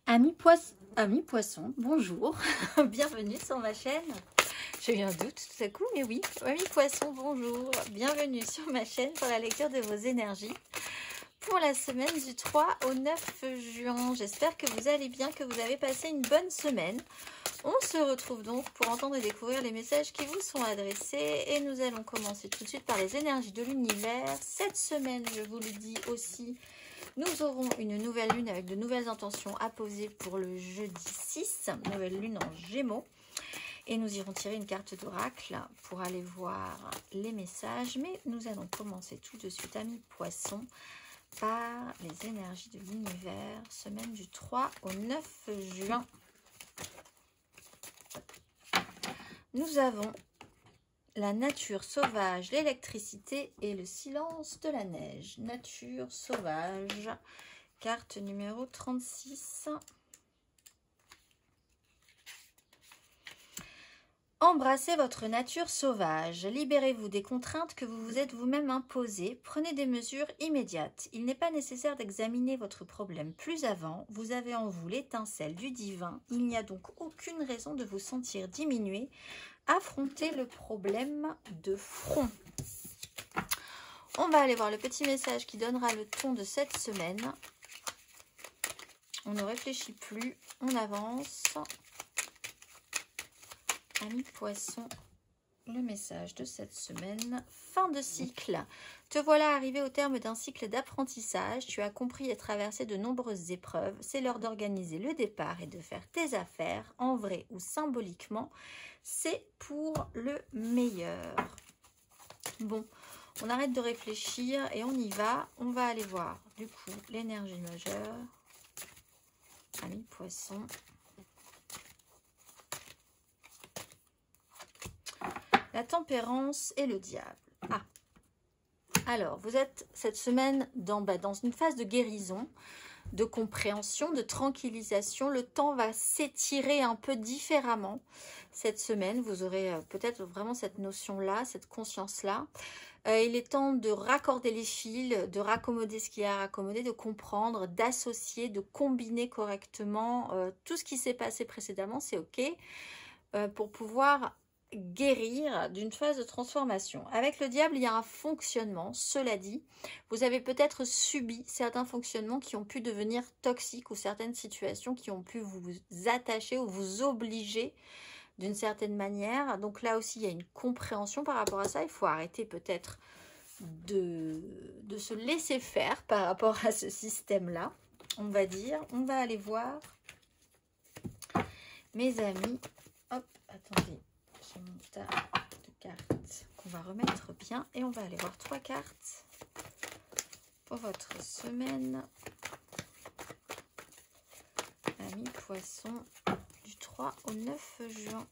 Amis poissons, bonjour, bienvenue sur ma chaîne. J'ai eu un doute tout à coup, mais oui, amis poissons, bonjour, bienvenue sur ma chaîne pour la lecture de vos énergies pour la semaine du 3 au 9 juin. J'espère que vous allez bien, que vous avez passé une bonne semaine. On se retrouve donc pour entendre et découvrir les messages qui vous sont adressés et nous allons commencer tout de suite par les énergies de l'univers. Cette semaine, je vous le dis aussi, nous aurons une nouvelle lune avec de nouvelles intentions à poser pour le jeudi 6, nouvelle lune en Gémeaux. Et nous irons tirer une carte d'oracle pour aller voir les messages. Mais nous allons commencer tout de suite, amis poissons, par les énergies de l'univers, semaine du 3 au 9 juin. Nous avons la nature sauvage, l'électricité et le silence de la neige. Nature sauvage, carte numéro 36. Embrassez votre nature sauvage, libérez-vous des contraintes que vous vous êtes vous-même imposées, prenez des mesures immédiates. Il n'est pas nécessaire d'examiner votre problème plus avant, vous avez en vous l'étincelle du divin, il n'y a donc aucune raison de vous sentir diminué. Affrontez le problème de front. On va aller voir le petit message qui donnera le ton de cette semaine. On ne réfléchit plus, on avance. Amis poissons, le message de cette semaine, fin de cycle. Te voilà arrivé au terme d'un cycle d'apprentissage. Tu as compris et traversé de nombreuses épreuves. C'est l'heure d'organiser le départ et de faire tes affaires, en vrai ou symboliquement. C'est pour le meilleur. Bon, on arrête de réfléchir et on y va. On va aller voir du coup l'énergie majeure. Amis poissons. La tempérance et le diable. Ah, alors vous êtes cette semaine dans une phase de guérison, de compréhension, de tranquillisation. Le temps va s'étirer un peu différemment cette semaine. Vous aurez peut-être vraiment cette notion-là, cette conscience-là. Il est temps de raccorder les fils, de raccommoder ce qu'il y a à raccommoder, de comprendre, d'associer, de combiner correctement tout ce qui s'est passé précédemment. C'est OK pour pouvoir guérir d'une phase de transformation. Avec le diable, il y a un fonctionnement. Cela dit, vous avez peut-être subi certains fonctionnements qui ont pu devenir toxiques ou certaines situations qui ont pu vous attacher ou vous obliger d'une certaine manière. Donc là aussi, il y a une compréhension par rapport à ça. Il faut arrêter peut-être de se laisser faire par rapport à ce système-là, on va dire. On va aller voir, mes amis. Hop, attendez. Mon tas de cartes qu'on va remettre bien et on va aller voir 3 cartes pour votre semaine, amis poissons, du 3 au 9 juin.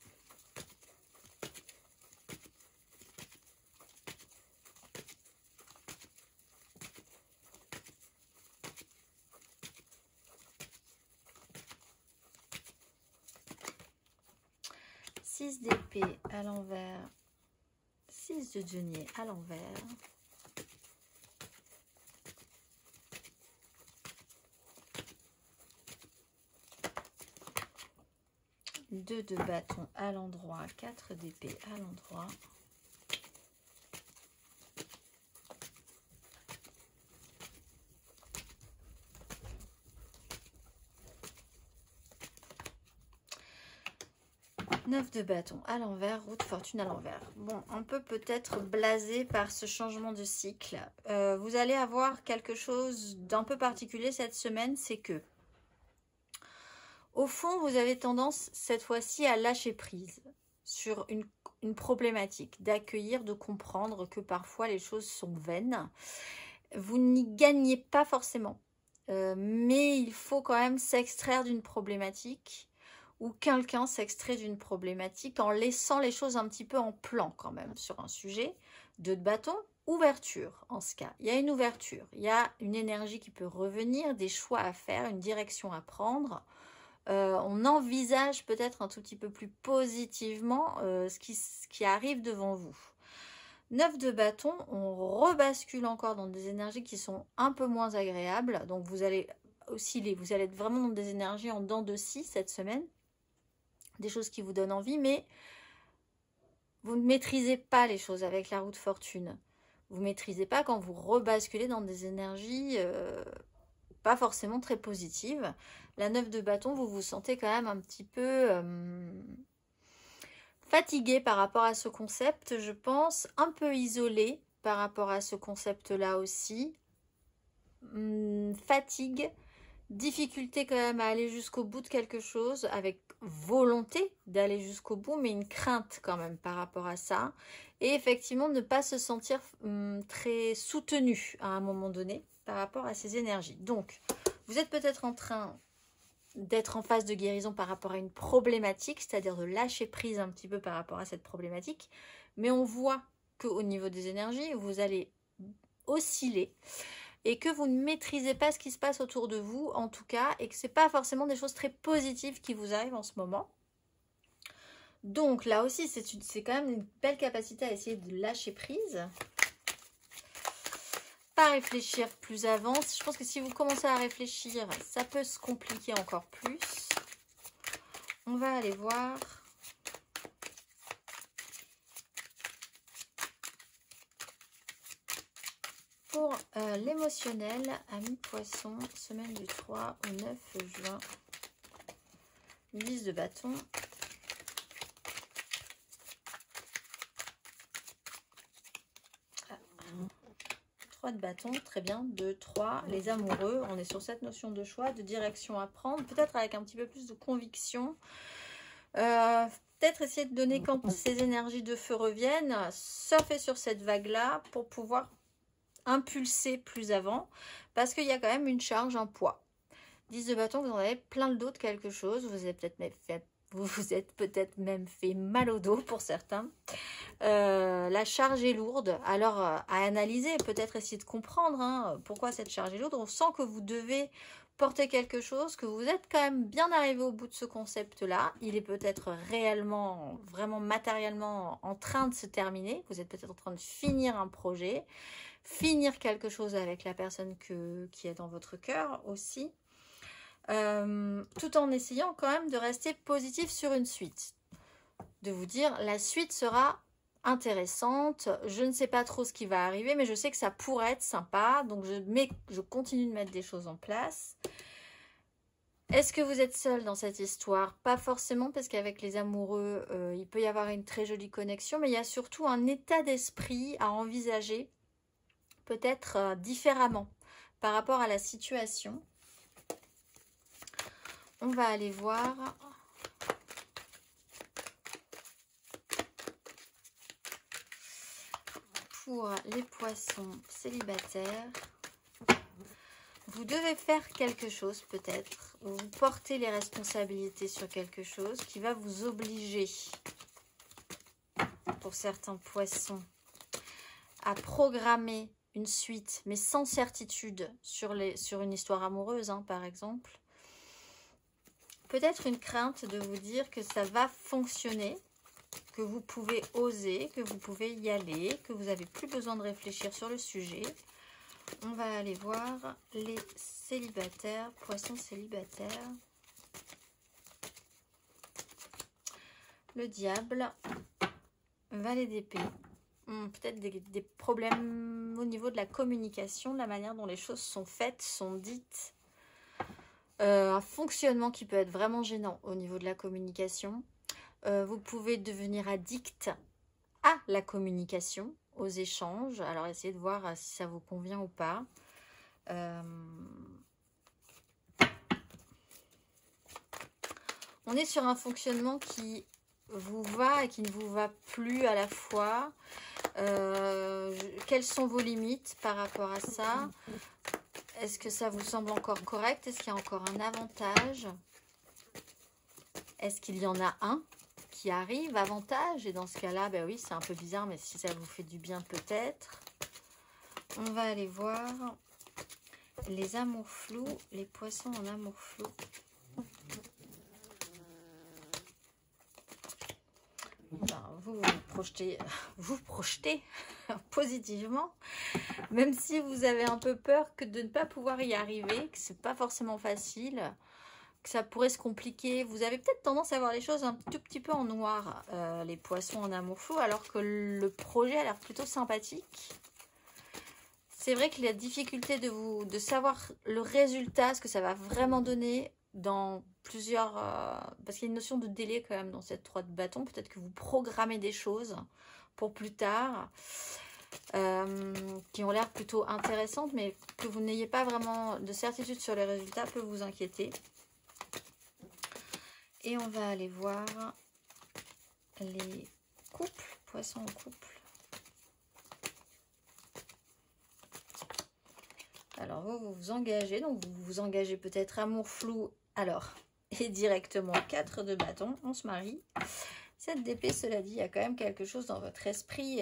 D'épée à l'envers, 6 de denier à l'envers, 2 de bâton à l'endroit, 4 d'épée à l'endroit, de bâton à l'envers, roue de fortune à l'envers. Bon, on peut peut-être blasé par ce changement de cycle. Vous allez avoir quelque chose d'un peu particulier cette semaine, c'est que au fond, vous avez tendance cette fois-ci à lâcher prise sur une problématique, d'accueillir, de comprendre que parfois les choses sont vaines. Vous n'y gagnez pas forcément, mais il faut quand même s'extraire d'une problématique ou quelqu'un s'extrait d'une problématique en laissant les choses un petit peu en plan quand même sur un sujet. 2 de bâton, ouverture en ce cas. Il y a une ouverture, il y a une énergie qui peut revenir, des choix à faire, une direction à prendre. On envisage peut-être un tout petit peu plus positivement ce qui arrive devant vous. 9 de bâton, on rebascule encore dans des énergies qui sont un peu moins agréables. Donc vous allez osciller. Vous allez être vraiment dans des énergies en dents de scie cette semaine. Des choses qui vous donnent envie, mais vous ne maîtrisez pas les choses avec la roue de fortune. Vous ne maîtrisez pas quand vous rebasculez dans des énergies pas forcément très positives. La 9 de bâton, vous vous sentez quand même un petit peu fatigué par rapport à ce concept, je pense, un peu isolé par rapport à ce concept-là aussi. Fatigue, difficulté quand même à aller jusqu'au bout de quelque chose, avec volonté d'aller jusqu'au bout, mais une crainte quand même par rapport à ça. Et effectivement, ne pas se sentir très soutenu à un moment donné par rapport à ces énergies. Donc, vous êtes peut-être en train d'être en phase de guérison par rapport à une problématique, c'est-à-dire de lâcher prise un petit peu par rapport à cette problématique. Mais on voit qu'au niveau des énergies, vous allez osciller et que vous ne maîtrisez pas ce qui se passe autour de vous, en tout cas, et que ce n'est pas forcément des choses très positives qui vous arrivent en ce moment. Donc là aussi, c'est quand même une belle capacité à essayer de lâcher prise. Pas réfléchir plus avant. Je pense que si vous commencez à réfléchir, ça peut se compliquer encore plus. On va aller voir. Pour l'émotionnel, ami poisson, semaine du 3 au 9 juin. 10 de bâton. 3 de bâton, très bien. 2, 3, les amoureux. On est sur cette notion de choix, de direction à prendre. Peut-être avec un petit peu plus de conviction. Peut-être essayer de donner quand ces énergies de feu reviennent. Surfer sur cette vague-là pour pouvoir impulser plus avant. Parce qu'il y a quand même une charge, un poids. 10 de bâton, vous en avez plein le dos de quelque chose. Vous êtes peut-être même fait mal au dos pour certains. La charge est lourde. Alors, à analyser, peut-être essayer de comprendre pourquoi cette charge est lourde. On sent que vous devez porter quelque chose, que vous êtes quand même bien arrivé au bout de ce concept-là. Il est peut-être réellement, vraiment matériellement en train de se terminer. Vous êtes peut-être en train de finir un projet, finir quelque chose avec la personne qui est dans votre cœur aussi. Tout en essayant quand même de rester positif sur une suite. De vous dire, la suite sera intéressante, je ne sais pas trop ce qui va arriver, mais je sais que ça pourrait être sympa, donc je continue de mettre des choses en place. Est-ce que vous êtes seul dans cette histoire? Pas forcément, parce qu'avec les amoureux, il peut y avoir une très jolie connexion, mais il y a surtout un état d'esprit à envisager, peut-être différemment, par rapport à la situation. On va aller voir... Pour les poissons célibataires, vous devez faire quelque chose peut-être, ou vous portez les responsabilités sur quelque chose qui va vous obliger, pour certains poissons, à programmer une suite, mais sans certitude sur une histoire amoureuse, par exemple. Peut-être une crainte de vous dire que ça va fonctionner, que vous pouvez oser, que vous pouvez y aller, que vous n'avez plus besoin de réfléchir sur le sujet. On va aller voir les célibataires, poissons célibataires. Le diable, valet d'épée. Peut-être des problèmes au niveau de la communication, de la manière dont les choses sont faites, sont dites. Un fonctionnement qui peut être vraiment gênant au niveau de la communication. Vous pouvez devenir addict à la communication, aux échanges. Alors, essayez de voir si ça vous convient ou pas. On est sur un fonctionnement qui vous va et qui ne vous va plus à la fois. Quelles sont vos limites par rapport à ça? Est-ce que ça vous semble encore correct? Est-ce qu'il y a encore un avantage? Est-ce qu'il y en a un qui arrive, avantage? Et dans ce cas-là, ben oui, c'est un peu bizarre, mais si ça vous fait du bien, peut-être. On va aller voir les amours flous, les poissons en amour flou. Ben, vous vous projetez positivement, même si vous avez un peu peur que de ne pas pouvoir y arriver, que c'est pas forcément facile, que ça pourrait se compliquer. Vous avez peut-être tendance à voir les choses un tout petit peu en noir, les poissons en amour flou, alors que le projet a l'air plutôt sympathique. C'est vrai que la difficulté de savoir le résultat, ce que ça va vraiment donner dans plusieurs... parce qu'il y a une notion de délai quand même dans cette 3 de bâton. Peut-être que vous programmez des choses pour plus tard qui ont l'air plutôt intéressantes, mais que vous n'ayez pas vraiment de certitude sur les résultats peut vous inquiéter. Et on va aller voir les couples, poissons en couple. Alors, vous vous engagez, donc vous vous engagez peut-être amour flou, alors, et directement 4 de bâton, on se marie. 7 d'épée, cela dit, il y a quand même quelque chose dans votre esprit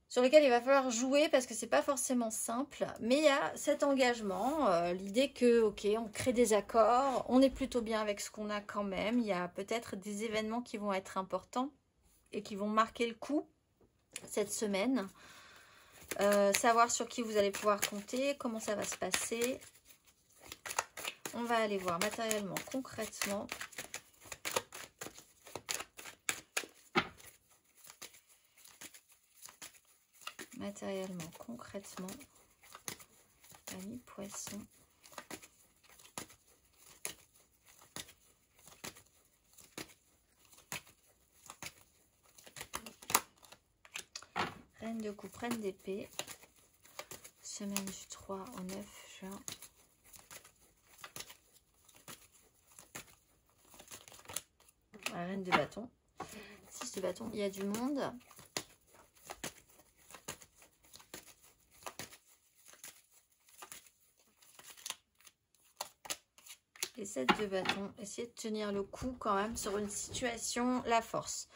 sur lequel il va falloir jouer parce que c'est pas forcément simple. Mais il y a cet engagement, l'idée que, ok, on crée des accords, on est plutôt bien avec ce qu'on a quand même. Il y a peut-être des événements qui vont être importants et qui vont marquer le coup cette semaine. Savoir sur qui vous allez pouvoir compter, comment ça va se passer. On va aller voir matériellement, concrètement. Matériellement, concrètement. Ami poisson. Reine de coupe, reine d'épée. Semaine du 3 au 9 juin. La reine de bâton. 6 de bâton. Il y a du monde. Et 7 de bâton. Essayez de tenir le coup quand même sur une situation, la force.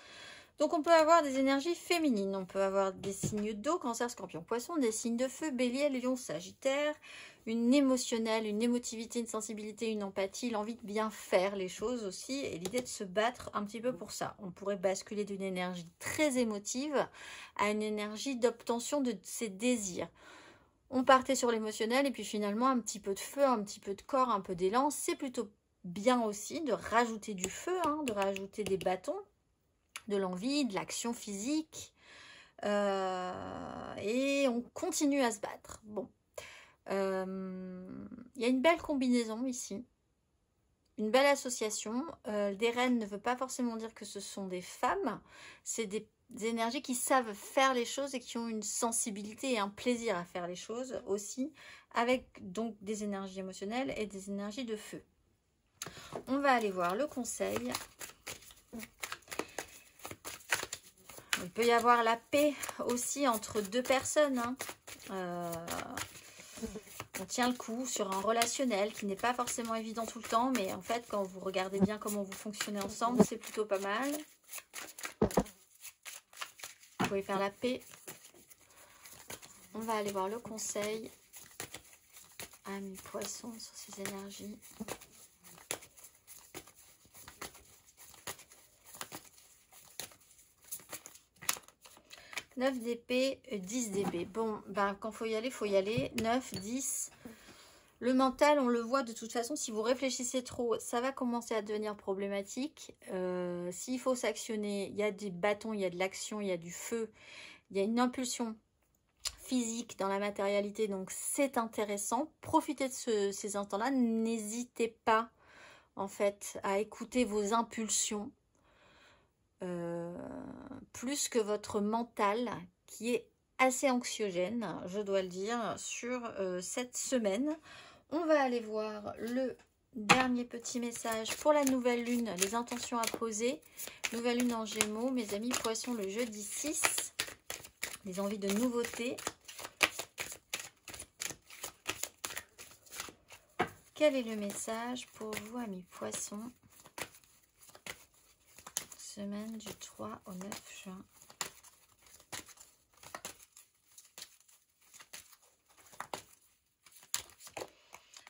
Donc, on peut avoir des énergies féminines. On peut avoir des signes d'eau, cancer, scorpion, poisson, des signes de feu, bélier, lion, sagittaire, une émotionnelle, une émotivité, une sensibilité, une empathie, l'envie de bien faire les choses aussi et l'idée de se battre un petit peu pour ça. On pourrait basculer d'une énergie très émotive à une énergie d'obtention de ses désirs. On partait sur l'émotionnel et puis finalement un petit peu de feu, un petit peu de corps, un peu d'élan. C'est plutôt bien aussi de rajouter du feu, hein, de rajouter des bâtons, de l'envie, de l'action physique. Et on continue à se battre. Bon. Il y a une belle combinaison ici. Une belle association. Des reines ne veut pas forcément dire que ce sont des femmes. C'est des énergies qui savent faire les choses et qui ont une sensibilité et un plaisir à faire les choses aussi. Avec donc des énergies émotionnelles et des énergies de feu. On va aller voir le conseil. Il peut y avoir la paix aussi entre deux personnes. Hein. On tient le coup sur un relationnel qui n'est pas forcément évident tout le temps. Mais en fait, quand vous regardez bien comment vous fonctionnez ensemble, c'est plutôt pas mal. Vous pouvez faire la paix. On va aller voir le conseil. Ami poisson sur ces énergies. « 9 d'épée, 10 d'épée. » Bon, ben, quand il faut y aller. 9, 10. Le mental, on le voit de toute façon. Si vous réfléchissez trop, ça va commencer à devenir problématique. S'il faut s'actionner, il y a des bâtons, il y a de l'action, il y a du feu. Il y a une impulsion physique dans la matérialité. Donc, c'est intéressant. Profitez de ces instants-là. N'hésitez pas, en fait, à écouter vos impulsions. Plus que votre mental qui est assez anxiogène, je dois le dire, sur cette semaine. On va aller voir le dernier petit message pour la nouvelle lune, les intentions à poser. Nouvelle lune en Gémeaux, mes amis poissons, le jeudi 6. Les envies de nouveautés. Quel est le message pour vous, amis poissons? Semaine du 3 au 9 juin.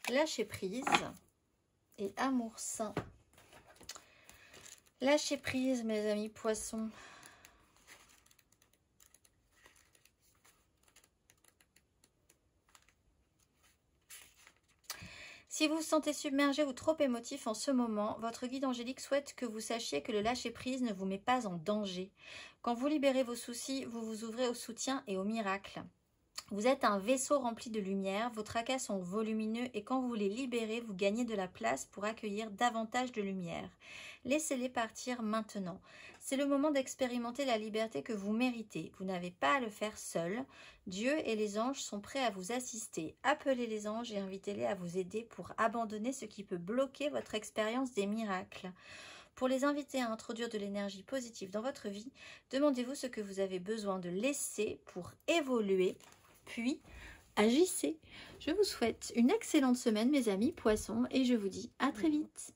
Lâcher prise et amour sain. Lâcher prise, mes amis poissons. Si vous vous sentez submergé ou trop émotif en ce moment, votre guide angélique souhaite que vous sachiez que le lâcher-prise ne vous met pas en danger. Quand vous libérez vos soucis, vous vous ouvrez au soutien et au miracle. Vous êtes un vaisseau rempli de lumière, vos tracas sont volumineux et quand vous les libérez, vous gagnez de la place pour accueillir davantage de lumière. Laissez-les partir maintenant. C'est le moment d'expérimenter la liberté que vous méritez. Vous n'avez pas à le faire seul. Dieu et les anges sont prêts à vous assister. Appelez les anges et invitez-les à vous aider pour abandonner ce qui peut bloquer votre expérience des miracles. Pour les inviter à introduire de l'énergie positive dans votre vie, demandez-vous ce que vous avez besoin de laisser pour évoluer. Puis, agissez. Je vous souhaite une excellente semaine, mes amis poissons, et je vous dis à très vite.